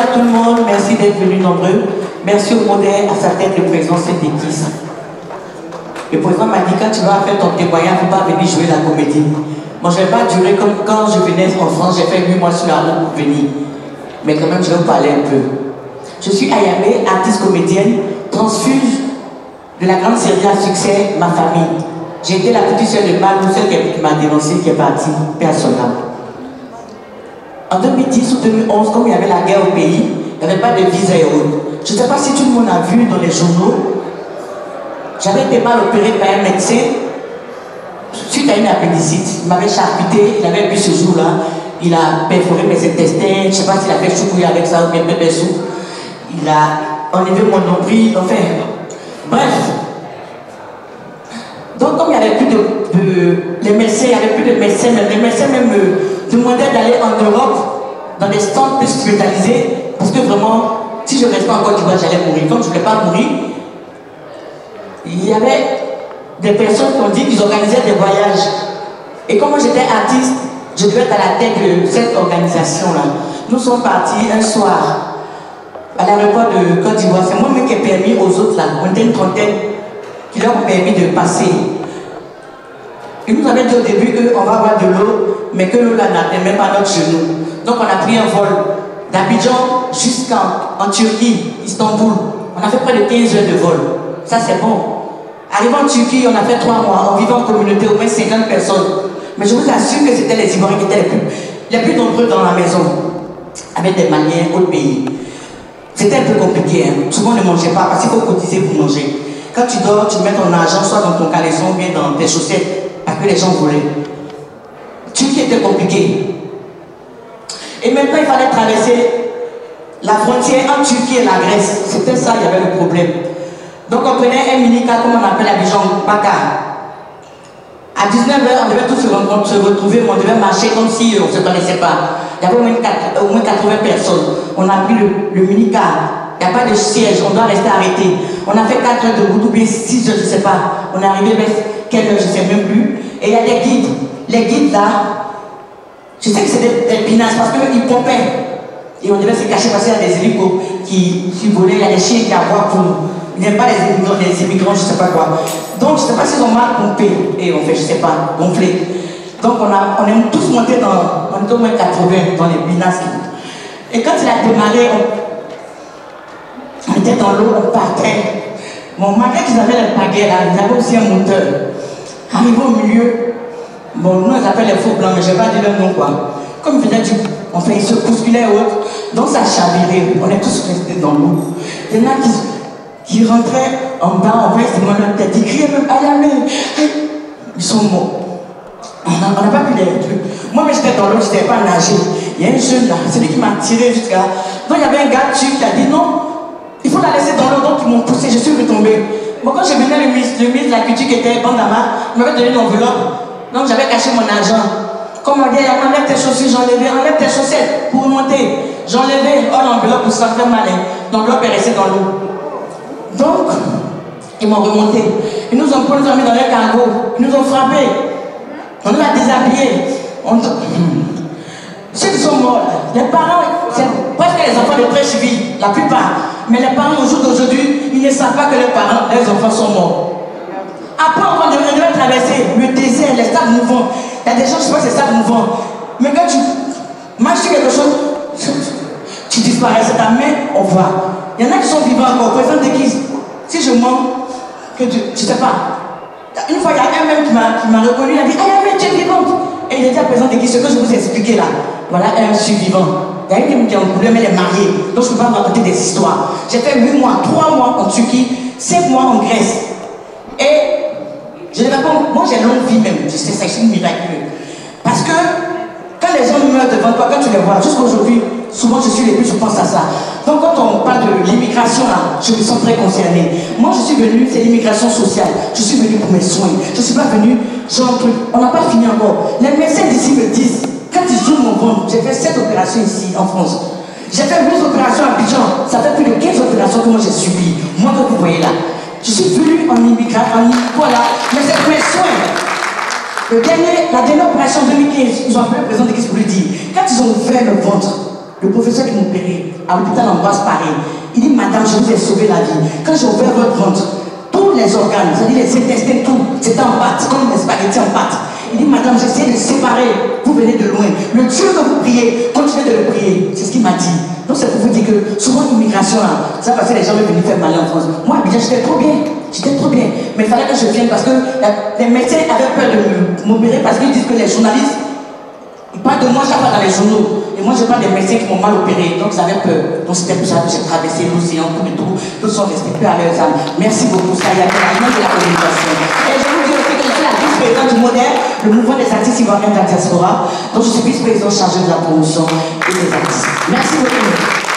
à tout le monde, merci d'être venus nombreux. Merci au modèle, à sa tête, le président Sététis. Le président m'a dit, quand tu vas faire ton témoignage, il ne faut pas venir jouer la comédie. Moi, je ne vais pas durer comme quand je venais en France, j'ai fait 8 mois sur la route pour venir. Mais quand même, je vais vous parler un peu. Je suis Ayamé, artiste comédienne, transfuge de la grande série à succès Ma Famille. J'ai été la petite soeur de Malou, celle qui m'a dénoncé, qui est partie, personnelle. En 2010 ou 2011, comme il y avait la guerre au pays, il n'y avait pas de visa et autres. Je ne sais pas si tout le monde a vu dans les journaux, j'avais été mal opéré par un médecin suite à une appendicite. Il m'avait charcuté, il avait bu ce jour-là, il a perforé mes intestins, je ne sais pas s'il a fait choukouille avec ça ou bien bébé sous. Il a enlevé mon nombril, enfin, bref. Donc comme il n'y avait plus les médecins, il n'y avait plus de médecins, mais les médecins même me demandaient d'aller en Europe, dans des stands plus spécialisés, parce que vraiment, si je restais en Côte d'Ivoire, j'allais mourir. Comme je ne voulais pas mourir, il y avait des personnes qui ont dit qu'ils organisaient des voyages. Et comme moi j'étais artiste, je devais être à la tête de cette organisation-là. Nous sommes partis un soir à l'aéroport de Côte d'Ivoire. C'est moi-même qui ai permis aux autres là, on était une trentaine, qui leur ont permis de passer. Ils nous avaient dit au début qu'on va avoir de l'eau, mais que l'eau là n'atteint même pas notre genou. Donc on a pris un vol d'Abidjan jusqu'en Turquie, Istanbul. On a fait près de 15 heures de vol. Ça c'est bon. Arrivé en Turquie, on a fait 3 mois, on vivait en communauté, au moins 50 personnes. Mais je vous assure que c'était les Ivoiriens qui étaient les plus nombreux dans la maison, avec des Maliens, autres pays. C'était un peu compliqué, hein. Souvent on ne mangeait pas parce qu'il faut cotiser pour manger. Quand tu dors, tu mets ton argent soit dans ton caleçon ou bien dans tes chaussettes, parce que les gens volaient. Turquie était compliqué. Et maintenant il fallait traverser la frontière entre Turquie et la Grèce. C'était ça, il y avait le problème. Donc on prenait un mini-car, comme on appelle Abidjan, Baka. À 19h, on devait tous se retrouver, mais on devait marcher comme si on ne se connaissait pas. Il y avait au moins 80 personnes. On a pris le mini-car. Il n'y a pas de siège, on doit rester arrêté. On a fait 4 heures de route ou bien 6 heures, je ne sais pas. On est arrivé vers quelle heure, je ne sais même plus. Et il y a des guides. Les guides là, je sais que c'est des pinasses parce qu'ils pompaient. Et on devait se cacher parce qu'il y a des hélicos qui volaient, il y a des chiens qui aboient pour nous. Il n'y a pas les immigrants, je ne sais pas quoi. Donc je ne sais pas s'ils ont mal pompé. Et on fait, je ne sais pas, gonflé. Donc on est tous montés on est au moins 80 dans les pinasses. Et quand il a démarré, on était dans l'eau, on partait. Bon, malgré qu'ils avaient les pagaies là, ils avaient aussi un moteur. Arrivé au milieu, bon, nous on appelle les faux blancs, mais je ne vais pas dire leur nom quoi. Comme il faisait enfin ils se bousculaient et autres, donc ça chavirait, on est tous restés dans l'eau. Il y en a qui rentraient en bas, on voyait ces moments de tête, ils criaient même Ayamé, ils sont morts. On n'a pas pu les trucs. Moi, mais j'étais dans l'eau, je ne savais pas nager. Il y a un jeune là, c'est lui qui m'a tiré jusqu'à là. Donc il y avait un gars dessus qui a dit non, il faut la laisser dans l'eau, donc ils m'ont poussé, je suis retombé. Bon, quand je venais, le ministre de la culture qui était Bandama, il m'avait donné une enveloppe, donc j'avais caché mon argent. Comme on dit, enlève tes chaussures, j'enlevais, enlève tes chaussettes pour remonter. J'enlevais, oh l'enveloppe pour ça fait mal, l'enveloppe est restée dans l'eau. Donc, ils m'ont remonté. Ils nous ont mis dans leur cargo, ils nous ont frappés. On nous a déshabillés. Ceux qui sont morts, les parents, c'est presque les enfants de prêche civil, la plupart. Mais les parents, au jour d'aujourd'hui, ils ne savent pas que leurs parents, leurs enfants sont morts. Après, on devait traverser le désert, les sables mouvants. Il y a des gens, je sais pas si c'est sables mouvants. Mais quand tu marches sur quelque chose, tu disparais, c'est ta main, on voit. Il y en a qui sont vivants encore. Par exemple, si je mens, que je ne sais pas. Une fois, il y a un même qui m'a reconnu, il a dit Ayamé, tu es vivante. Et il a dit à présent, ce que je vous ai expliqué là. Voilà un survivant. Il y a une qui a un problème, elle est mariée. Donc je ne peux pas raconter des histoires. J'ai fait 8 mois, 3 mois en Turquie, 5 mois en Grèce. Et je ne vais pas. Moi j'ai longue vie même. Je sais, ça c'est miraculeux. Parce que quand les gens meurent devant toi, quand tu les vois, jusqu'aujourd'hui, souvent je suis les plus, je pense à ça. Donc quand on parle de l'immigration là, je me sens très concernée. Moi je suis venue, c'est l'immigration sociale. Je suis venue pour mes soins. Je ne suis pas venue, genre truc. On n'a pas fini encore. Les médecins d'ici me disent, quand ils ouvrent mon ventre, j'ai fait 7 opérations ici en France. J'ai fait 12 opérations à Abidjan. Ça fait plus de 15 opérations que moi j'ai subies. Moi que vous voyez là. Je suis venue en immigration, voilà. Mais c'est pour mes soins. La dernière opération en 2015, ils ont appelé le président de l'équipe pour lui dire, quand ils ont ouvert le ventre, Le professeur qui m'opérait à l'hôpital Ambroise Paris, il dit, madame, je vous ai sauvé la vie. Quand j'ai ouvert votre ventre, tous les organes, c'est-à-dire les intestins, tout, c'était en pâte, comme les spaghettis en pâte. Il dit, madame, j'essaie de séparer, vous venez de loin. Le Dieu que vous priez, continuez de le prier. C'est ce qu'il m'a dit. Donc c'est pour vous dire que souvent l'immigration, ça parce que les gens veulent venir faire mal en France. Moi, j'étais trop bien. J'étais trop bien. Mais il fallait que je vienne parce que les médecins avaient peur de m'opérer parce qu'ils disent que les journalistes, ils parlent de moi, je parle dans les journaux. Et moi, je parle des médecins qui m'ont mal opéré. Donc, ils avaient peur. Donc, c'était pour ça que j'ai traversé l'océan, tout et tout. Tous sont restés peu à leurs âmes. Merci beaucoup. Ça y a été la de la communication. Et je vous dis aussi que je suis la vice-présidente du modèle, le mouvement des artistes ivoiriens de la diaspora. Donc, je suis vice-présidente chargée de la promotion et des artistes. Merci beaucoup.